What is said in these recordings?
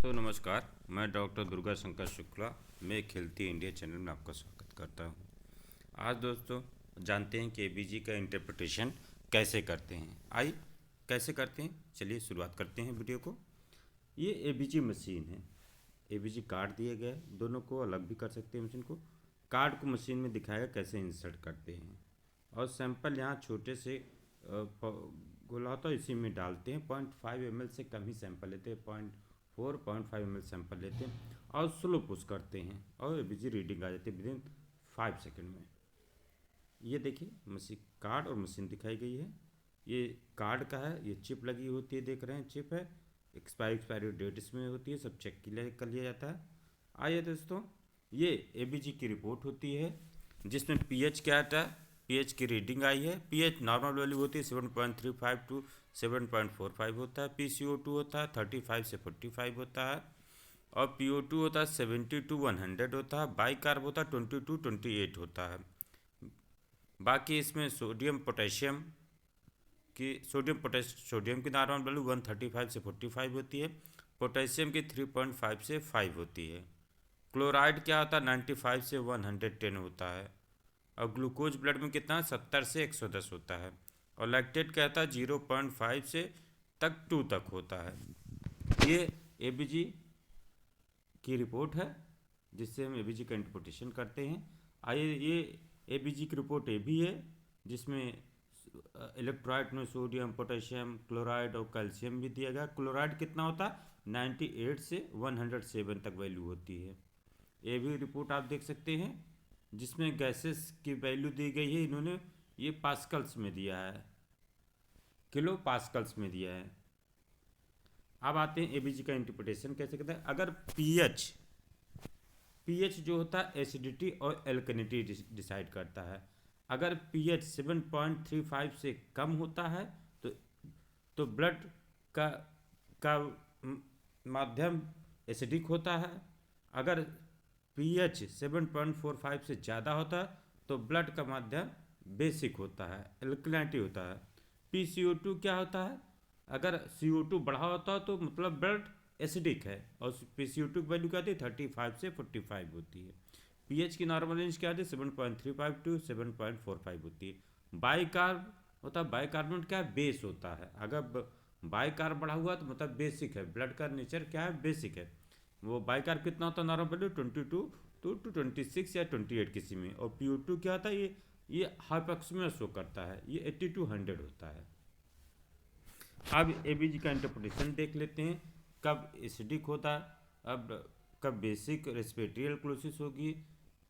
दोस्तों नमस्कार। मैं डॉक्टर दुर्गा शंकर शुक्ला, मैं खेलती इंडिया चैनल में आपका स्वागत करता हूं। आज दोस्तों जानते हैं कि एबीजी का इंटरप्रिटेशन कैसे करते हैं। आइए कैसे करते हैं, चलिए शुरुआत करते हैं वीडियो को। ये एबीजी मशीन है, एबीजी कार्ड दिए गए, दोनों को अलग भी कर सकते हैं मशीन को। कार्ड को मशीन में दिखाएगा कैसे इंसर्ट करते हैं, और सैंपल यहाँ छोटे से गोला होता है इसी में डालते हैं। 0.5 ml से कम ही सैंपल लेते हैं, 0.4 ml सैंपल लेते हैं और स्लो पुश करते हैं और एबीजी रीडिंग आ जाती है विदिन 5 सेकेंड में। ये देखिए मशीन कार्ड और मशीन दिखाई गई है। ये कार्ड का है, ये चिप लगी होती है, देख रहे हैं चिप है, एक्सपायरी डेट इसमें होती है, सब चेक कर लिया जाता है। आइए दोस्तों, ये एबीजी की रिपोर्ट होती है जिसमें पीएच क्या आता है, पीएच की रीडिंग आई है। पीएच नॉर्मल वैल्यू होती है 7.35 टू 7.45 होता है। PCO2 होता है 35 से 45 होता है, और PO2 होता है 70 टू 100 होता है। बाई कार्ब होता है 20 टू 28 होता है। बाकी इसमें सोडियम की नॉर्मल वैल्यू 135 से 45 होती है। पोटेशियम की 3.5 से 5 होती है। क्लोराइड क्या होता है 95 से 110 होता है। और ग्लूकोज ब्लड में कितना 70 से 110 होता है। और लैक्टेट कहता है 0.5 से 2 तक होता है। ये एबीजी की रिपोर्ट है जिससे हम एबीजी का इंटरप्रिटेशन करते हैं। आइए, ये एबीजी की रिपोर्ट ये भी है जिसमें इलेक्ट्रोलाइट में सोडियम, पोटेशियम, क्लोराइड और कैल्शियम भी दिया गया। क्लोराइड कितना होता है 98 से 107 तक वैल्यू होती है। ये भी रिपोर्ट आप देख सकते हैं जिसमें गैसेस की वैल्यू दी गई है। इन्होंने ये पास्कल्स में दिया है, किलो पास्कल्स में दिया है। अब आते हैं एबीजी का इंटरप्रिटेशन कैसे करते हैं। अगर पीएच जो होता है एसिडिटी और एल्कनिटी डिसाइड करता है। अगर पीएच 7.35 से कम होता है तो ब्लड का माध्यम एसिडिक होता है। अगर पीएच 7.45 से ज़्यादा होता है तो ब्लड का माध्यम बेसिक होता है, एल्कलिनिटी होता है। PCO2 क्या होता है, अगर CO2 बढ़ा होता है तो मतलब ब्लड एसिडिक है, और PCO2 की वैल्यू क्या आती है 35 से 45 होती है। पीएच की नॉर्मल रेंज क्या आती है 7.35 टू 7.45 होती है। बाइकार्ब होता है, बाइकार्बोनेट क्या है बेस होता है। अगर बाइकार्ब बढ़ा हुआ तो मतलब बेसिक है, ब्लड का नेचर क्या है बेसिक है। वो बाइकार्ब कितना होता है नॉर्मल वैल्यू 22 टू 26 या 28 किसी में। और PO2 क्या होता है, ये हाइपोक्सिमिया शो करता है, ये 80 टू 100 होता है। अब एबीजी का इंटरप्रिटेशन देख लेते हैं, कब एसिडिक होता है, अब कब बेसिक रेस्पिरेटरी एल्कोलिसिस होगी,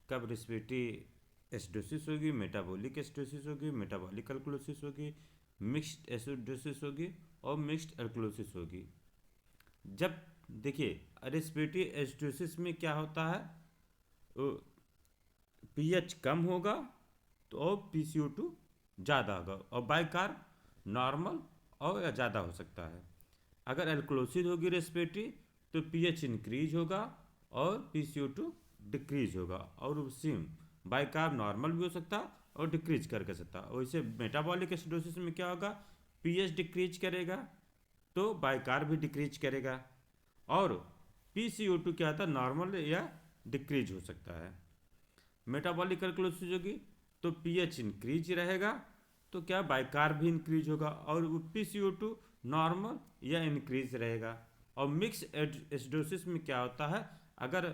कब रेस्पिरेटरी एसिडोसिस होगी, मेटाबॉलिक एसिडोसिस होगी, मेटाबॉलिक एल्कोलिसिस होगी, मिक्स्ड एसिडोसिस होगी और मिक्स्ड एल्कोलिसिस होगी। जब देखिए रेस्पिरेटरी एसिडोसिस में क्या होता है, पीएच कम होगा तो और PCO2 ज़्यादा होगा, और बाइकार्ब नॉर्मल और या ज़्यादा हो सकता है। अगर एल्कोलिसिस होगी रेस्पिरेटरी तो पीएच इंक्रीज होगा और PCO2 डिक्रीज होगा, और सेम बाइकार्ब नॉर्मल भी हो सकता है और डिक्रीज करके सकता है। वैसे मेटाबॉलिक एसिडोसिस में क्या होगा, पीएच डिक्रीज करेगा तो बाइकार्ब भी डिक्रीज करेगा, और PCO2 क्या होता है नॉर्मल या डिक्रीज हो सकता है। मेटाबॉलिक एल्कोलिसिस होगी तो पीएच इंक्रीज रहेगा तो क्या बाइकार्ब भी इंक्रीज होगा, और PCO2 नॉर्मल या इंक्रीज रहेगा। और मिक्स एसिडोसिस में क्या होता है, अगर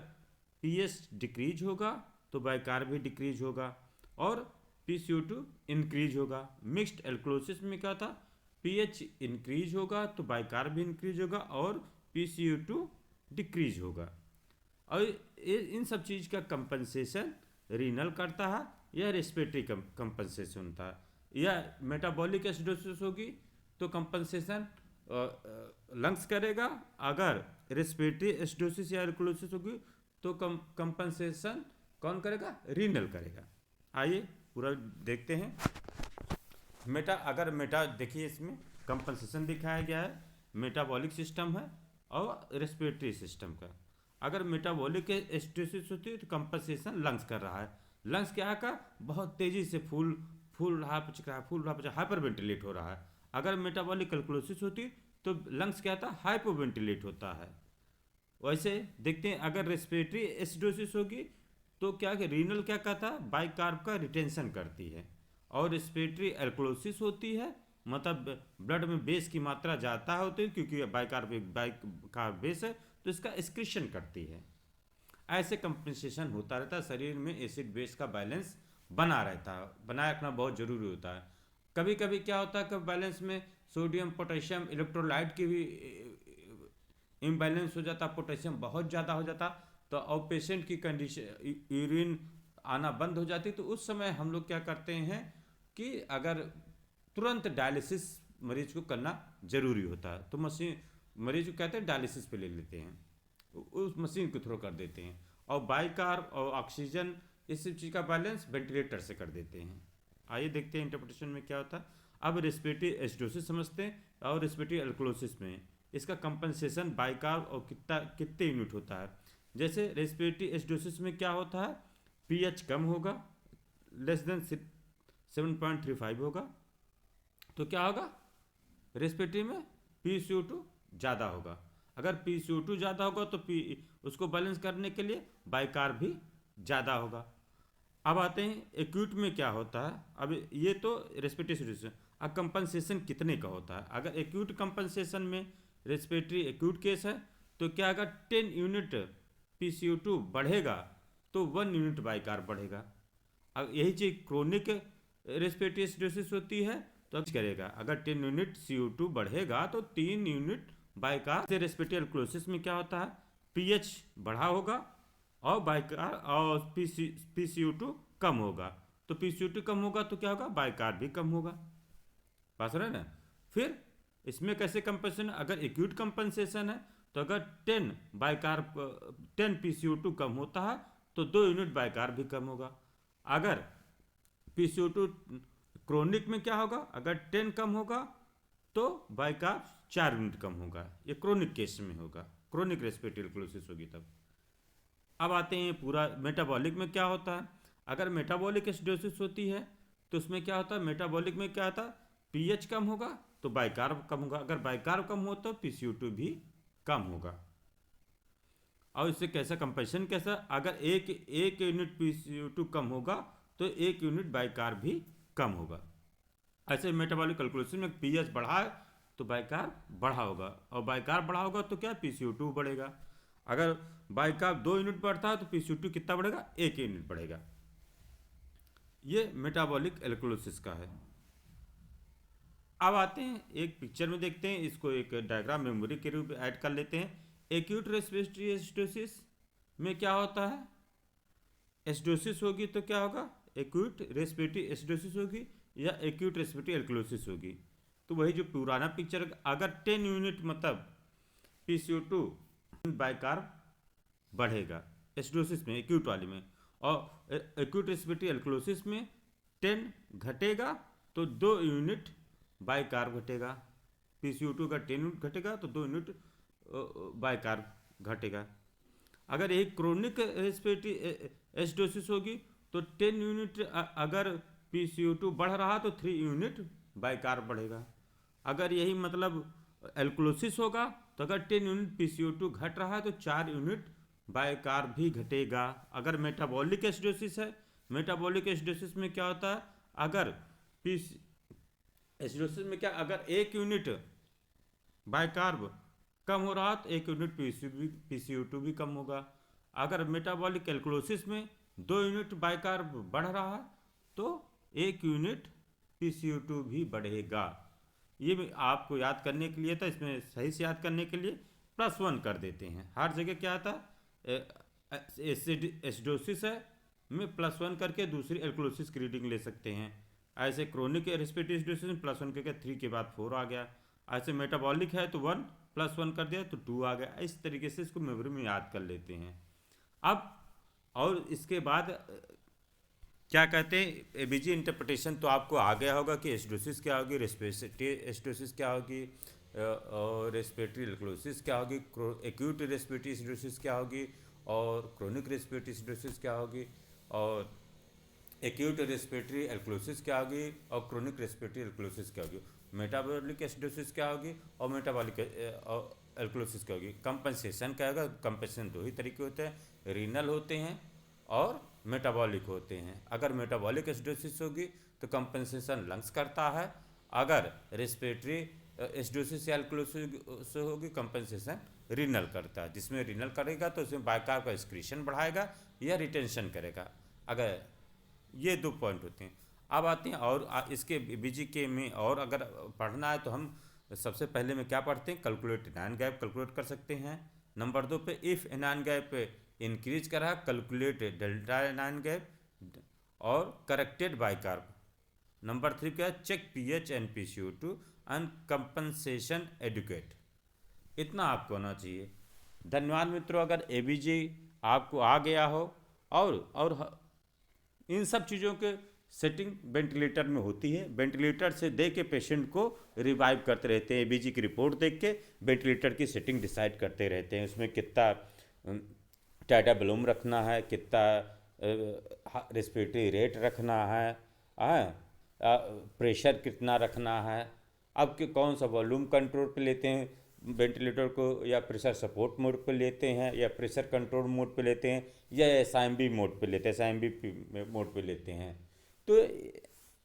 पीएच डिक्रीज होगा तो बाइकार्ब भी डिक्रीज होगा और PCO2 इंक्रीज होगा। मिक्स्ड एल्कोलिसिस में क्या था, पीएच इंक्रीज होगा तो बाइकार्ब भी इंक्रीज होगा और PCO2 डिक्रीज होगा। और इन सब चीज़ का कंपनसेशन रीनल करता है या रेस्पिरेटरी कंपनसेशन होता है, या मेटाबॉलिक एसिडोसिस होगी तो कंपनसेशन लंग्स करेगा। अगर रेस्पिरेटरी एसिडोसिस या एल्कोलिसिस होगी तो कंपनसेशन कौन करेगा, रीनल करेगा। आइए पूरा देखते हैं। अगर देखिए इसमें कंपनसेशन दिखाया गया है, मेटाबॉलिक सिस्टम है और रेस्पिरेटरी सिस्टम का। अगर मेटाबॉलिक एसिडोसिस होती है तो कंपनसेशन लंग्स कर रहा है, लंग्स क्या का बहुत तेज़ी से फूल रहा है, हाइपर वेंटिलेट हो रहा है। अगर मेटाबॉलिक एल्कोलिसिस होती तो लंग्स क्या था हाइपोवेंटिलेट होता है, वैसे देखते हैं अगर रेस्पिरेटरी एसिडोसिस होगी तो क्या कि रीनल क्या कहता है, बाइकार्ब का रिटेंशन करती है। और रेस्पिरेटरी एल्कोलोसिस होती है, मतलब ब्लड में बेस की मात्रा ज़्यादा होती है क्योंकि बाइकार्ब एक बाइकार्ब बेस है, तो इसका एक्सक्रीशन करती है। ऐसे कंपनसेशन होता रहता है, शरीर में एसिड बेस का बैलेंस बना रहता है, बनाए रखना बहुत ज़रूरी होता है। कभी कभी क्या होता है कि बैलेंस में सोडियम पोटेशियम इलेक्ट्रोलाइट की भी इम्बैलेंस हो जाता, पोटेशियम बहुत ज़्यादा हो जाता, तो और पेशेंट की कंडीशन यूरिन आना बंद हो जाती, तो उस समय हम लोग क्या करते हैं कि अगर तुरंत डायलिसिस मरीज को करना ज़रूरी होता है, तो मशीन मरीज को कहते हैं डायलिसिस पे ले लेते हैं, उस मशीन के थ्रू कर देते हैं। और बाइकार्ब और ऑक्सीजन इस सब चीज़ का बैलेंस वेंटिलेटर से कर देते हैं। आइए देखते हैं इंटरप्रिटेशन में क्या होता है। अब रेस्पिरेटरी एसिडोसिस समझते हैं, और रेस्पिरेटरी एल्कोलोसिस में इसका कंपनसेशन बाइकार्ब और कितने यूनिट होता है। जैसे रेस्पिरेटरी एसिडोसिस में क्या होता है, पीएच कम होगा, लेस देन 7.35 होगा, तो क्या होगा रेस्पिरेटरी में PCO2 ज़्यादा होगा। अगर PCO2 ज़्यादा होगा तो उसको बैलेंस करने के लिए बाइकार्ब भी ज़्यादा होगा। अब आते हैं एक्यूट में क्या होता है। अब ये तो रेस्पिरेटरी सिचुएशन, अब कंपनसेशन कितने का होता है। अगर एक्यूट कंपनसेशन में रेस्पिरेटरी एक्यूट केस है तो क्या अगर 10 यूनिट PCO2 बढ़ेगा तो 1 यूनिट बाइकार्ब बढ़ेगा। अब यही चीज़ क्रोनिक रेस्पिरेटरी एसिडोसिस होती है तो अब करेगा, अगर 10 यूनिट CO2 बढ़ेगा तो 3 यूनिट बाइकार्ब। से रेस्पिरेटरी एल्कोलोसिस में क्या होता है, पीएच बढ़ा होगा और बाइकार और PCO2 कम होगा, तो PCO2 कम होगा तो क्या होगा, बाइकार्ब भी कम होगा। पास रहे ना। फिर इसमें कैसे कंपनसेशन, अगर एक्यूट कंपनसेशन है तो अगर 10 बाइकार्ब 10 PCO2 कम होता है तो 2 यूनिट बाइकार्ब भी कम होगा। अगर PCO2 क्रोनिक में क्या होगा, अगर 10 कम होगा तो बाइकार्ब 4 यूनिट कम होगा, ये क्रोनिक केस में होगा, क्रोनिक रेस्पिरेटरी एल्कोलोसिस होगी तब। अब आते हैं पूरा मेटाबॉलिक में क्या होता है। अगर मेटाबॉलिक एसिडोसिस होती है तो उसमें क्या होता है, मेटाबॉलिक में क्या होता है, पीएच कम होगा तो बाइकार्ब कम होगा, अगर बाइकार्ब कम हो तो PCO2 भी कम होगा। और इससे कैसा कंपेशन कैसा, अगर एक यूनिट PCO2 कम होगा तो 1 यूनिट बाइकार्ब भी कम होगा। ऐसे मेटाबॉलिक कैलकुलेशन में पीएच बढ़ा है तो बाइकार्ब बढ़ा होगा, और बाइकार्ब बढ़ा होगा तो क्या PCO2 बढ़ेगा। अगर बाइकार्ब 2 यूनिट बढ़ता है तो PCO2 कितना बढ़ेगा, 1 यूनिट बढ़ेगा। ये मेटाबॉलिक एल्कोलोसिस का है। अब आते हैं एक पिक्चर में देखते हैं, इसको एक डायग्राम मेमोरी के रूप में ऐड कर लेते हैं। एक्यूट रेस्पिरेटरी एसिडोसिस में क्या होता है, एसिडोसिस होगी तो क्या होगा, एक्यूट रेस्पिरेटरी एसिडोसिस होगी या एक्यूट रेस्पिरेटरी एल्कोलोसिस होगी। तो वही जो पुराना पिक्चर, अगर 10 यूनिट मतलब PCO2 बाइकार्ब बढ़ेगा एसिडोसिस में, एक्यूट वाली में, और एक्यूट रेस्पिरेटरी एल्कोलोसिस में 10 घटेगा तो 2 यूनिट बाइकार्ब घटेगा। PCO2 का 10 यूनिट घटेगा तो 2 यूनिट बाइकार्ब घटेगा। अगर यही क्रोनिक रेस्पिरेटरी एसिडोसिस होगी तो 10 यूनिट अगर PCO2 बढ़ रहा तो 3 यूनिट बाइकार्ब बढ़ेगा। अगर यही मतलब एल्कोलोसिस होगा तो अगर 10 यूनिट PCO2 घट रहा है तो 4 यूनिट बाइकार्ब भी घटेगा। अगर मेटाबॉलिक एसिडोसिस है, मेटाबॉलिक एसिडोसिस में क्या होता है, अगर एसिडोसिस में क्या, अगर 1 यूनिट बाइकार्ब कम हो रहा तो 1 यूनिट PCO2 भी कम होगा। अगर मेटाबॉलिक एल्कोलोसिस में 2 यूनिट बाइकार्ब बढ़ रहा तो 1 यूनिट PCO2 भी बढ़ेगा। ये आपको याद करने के लिए था, इसमें सही से याद करने के लिए +1 कर देते हैं। हर जगह क्या था, एसिडोसिस है में +1 करके दूसरी एल्कोलोसिस की रीडिंग ले सकते हैं। ऐसे क्रोनिक रेस्पिरेटरी एसिडोसिस में +1 करके 3 के बाद 4 आ गया। ऐसे मेटाबॉलिक है तो 1 +1 कर दिया तो 2 आ गया। इस तरीके से इसको मेमोरी में याद कर लेते हैं। अब और इसके बाद क्या कहते हैं, एबीजी इंटरप्रिटेशन तो आपको आ गया होगा कि एसिडोसिस क्या होगी, रेस्पिरेटरी एसिडोसिस क्या होगी, और रेस्पिरेटरी एल्कोलोसिस क्या होगी, एक्यूट रेस्पिरेटरी एसिडोसिस क्या होगी, और क्रोनिक रेस्पिरेटरी एसिडोसिस क्या होगी, और एक्यूट रेस्पिरेटरी एल्कोलोसिस क्या होगी, और क्रोनिक रेस्पिरेटरी एल्कोलोसिस क्या होगी, मेटाबॉलिक एसिडोसिस क्या होगी, और मेटाबॉलिक एल्कोलिसिस क्या होगी। कंपनसेशन क्या होगा, कंपनसेशन दो ही तरीके होते हैं, रीनल होते हैं और मेटाबॉलिक होते हैं। अगर मेटाबॉलिक एसिडोसिस होगी तो कंपनसेशन लंग्स करता है, अगर रेस्पिरेटरी एसिडोसिस या एल्कोलिसिस से होगी कंपनसेशन रीनल करता है। जिसमें रीनल करेगा तो उसमें बाइकार्ब का एक्सक्रीशन बढ़ाएगा या रिटेंशन करेगा। अगर ये दो पॉइंट होते हैं। अब आते हैं और इसके बीजीके में और अगर पढ़ना है तो हम सबसे पहले में क्या पढ़ते हैं, कैलकुलेट एनायन गैप कैलकुलेट कर सकते हैं। नंबर 2 पे इफ़ एनायन गैप इंक्रीज करा कैलकुलेट डेल्टा एनायन गैप और करेक्टेड बाइकार्ब। नंबर 3 क्या है, check pH and PCO2 and compensation adequate. इतना आपको होना चाहिए। धन्यवाद मित्रों। अगर एबीजी आपको आ गया हो और इन सब चीज़ों के सेटिंग वेंटिलेटर में होती है। वेंटिलेटर से दे के पेशेंट को रिवाइव करते रहते हैं। एबीजी की रिपोर्ट देख के वेंटिलेटर की सेटिंग डिसाइड करते रहते हैं। उसमें कितना टाटा बलूम रखना है, कितना रेस्पिरेटरी रेट रखना है, प्रेशर कितना रखना है, अब के कौन सा वॉल्यूम कंट्रोल पे लेते हैं वेंटिलेटर को, या प्रेशर सपोर्ट मोड पे लेते हैं, या प्रेशर कंट्रोल मोड पे लेते हैं, या SIMB मोड पे लेते हैं, SIMB मोड पे लेते हैं। तो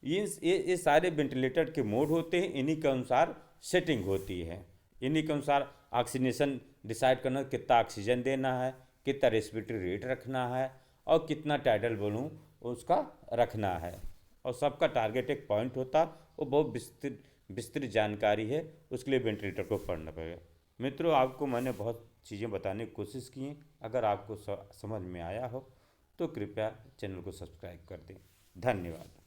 ये सारे वेंटिलेटर के मोड होते हैं, इन्हीं के अनुसार सेटिंग होती है। इन्हीं के अनुसार ऑक्सीजनेशन डिसाइड करना, कितना ऑक्सीजन देना है, कितना रेस्पिरेटरी रेट रखना है और कितना टाइडल वॉल्यूम उसका रखना है। और सबका टारगेट एक पॉइंट होता, वो बहुत विस्तृत जानकारी है, उसके लिए वेंटिलेटर को पढ़ना पड़ेगा। मित्रों, आपको मैंने बहुत चीज़ें बताने की कोशिश की हैं। अगर आपको समझ में आया हो तो कृपया चैनल को सब्सक्राइब कर दें। धन्यवाद।